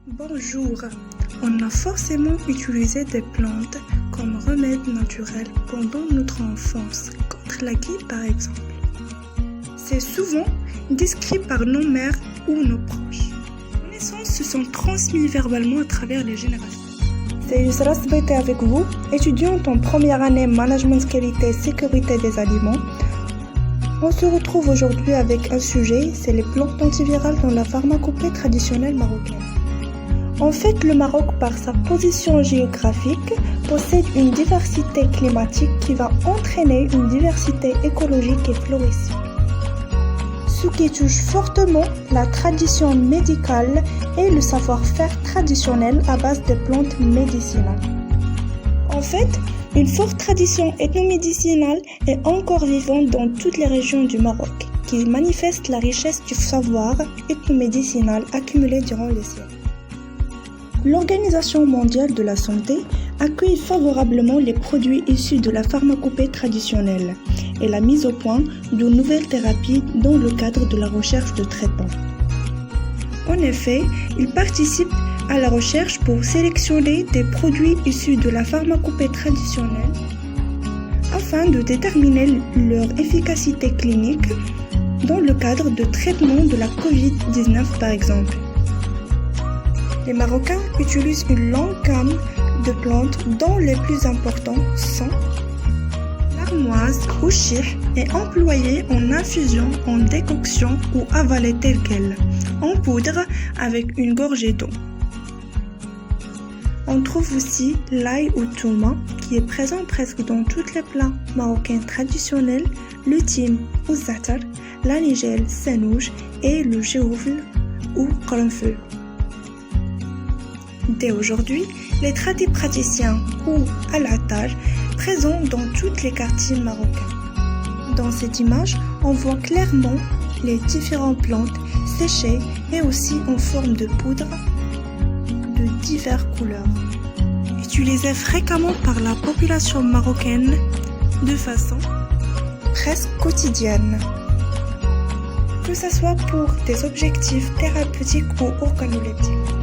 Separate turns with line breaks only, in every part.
Bonjour, on a forcément utilisé des plantes comme remède naturel pendant notre enfance, contre la grippe par exemple. C'est souvent décrit par nos mères ou nos proches. Les connaissances se sont transmises verbalement à travers les générations.
C'est Yusra Sbeté avec vous, étudiante en première année Management Qualité et Sécurité des Aliments. On se retrouve aujourd'hui avec un sujet, c'est les plantes antivirales dans la pharmacopée traditionnelle marocaine. En fait, le Maroc, par sa position géographique, possède une diversité climatique qui va entraîner une diversité écologique et floristique. Ce qui touche fortement la tradition médicale et le savoir-faire traditionnel à base de plantes médicinales. En fait, une forte tradition ethnomédicinale est encore vivante dans toutes les régions du Maroc, qui manifeste la richesse du savoir ethnomédicinal accumulé durant les siècles. L'Organisation mondiale de la santé accueille favorablement les produits issus de la pharmacopée traditionnelle et la mise au point de nouvelles thérapies dans le cadre de la recherche de traitement. En effet, il participe à la recherche pour sélectionner des produits issus de la pharmacopée traditionnelle afin de déterminer leur efficacité clinique dans le cadre de traitement de la Covid-19 par exemple. Les Marocains utilisent une longue gamme de plantes dont les plus importants sont l'armoise ou chih est employée en infusion, en décoction ou avalée telle qu'elle, en poudre avec une gorgée d'eau. On trouve aussi l'ail ou touma qui est présent presque dans tous les plats marocains traditionnels, le thym ou zatar, la nigelle, sanouj et le géoufle ou qrnfel. Dès aujourd'hui, les tradipraticiens ou al-attar présents dans tous les quartiers marocains. Dans cette image, on voit clairement les différentes plantes séchées et aussi en forme de poudre de diverses couleurs. Utilisées fréquemment par la population marocaine de façon presque quotidienne. Que ce soit pour des objectifs thérapeutiques ou organoleptiques.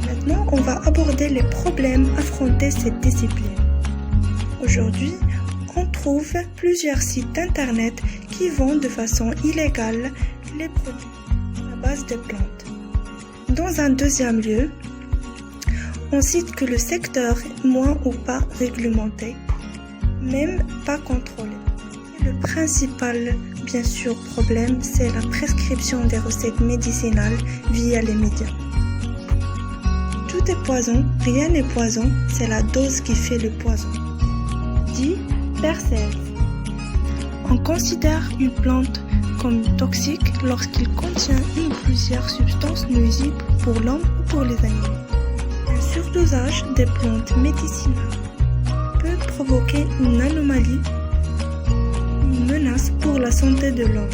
Maintenant, on va aborder les problèmes affrontés cette discipline. Aujourd'hui, on trouve plusieurs sites internet qui vendent de façon illégale les produits à base de plantes. Dans un deuxième lieu, on cite que le secteur est moins ou pas réglementé, même pas contrôlé. Et le principal, bien sûr, problème, c'est la prescription des recettes médicinales via les médias. Tout est poison, rien n'est poison, c'est la dose qui fait le poison. Dit Paracelse. On considère une plante comme toxique lorsqu'il contient une ou plusieurs substances nuisibles pour l'homme ou pour les animaux. Un surdosage des plantes médicinales peut provoquer une anomalie, une menace pour la santé de l'homme.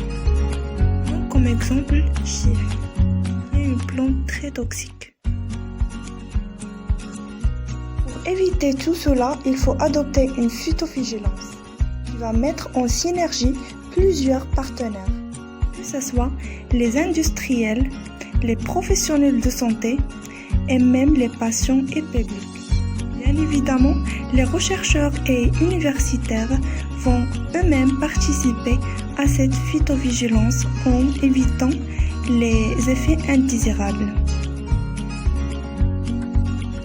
Comme exemple, chih, qui est une plante très toxique. Pour éviter tout cela, il faut adopter une phytovigilance qui va mettre en synergie plusieurs partenaires, que ce soit les industriels, les professionnels de santé et même les patients et publics. Bien évidemment, les chercheurs et universitaires vont eux-mêmes participer à cette phytovigilance en évitant les effets indésirables.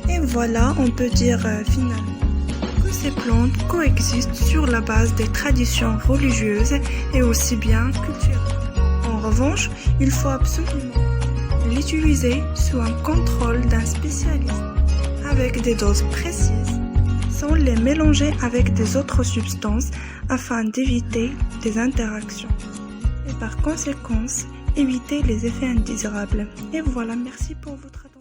Et voilà, on peut dire finalement que ces plantes coexistent sur la base des traditions religieuses et aussi bien culturelles. En revanche, il faut absolument l'utiliser sous un contrôle d'un spécialiste, avec des doses précises, sans les mélanger avec des autres substances afin d'éviter des interactions. Et par conséquent, éviter les effets indésirables. Et voilà, merci pour votre attention.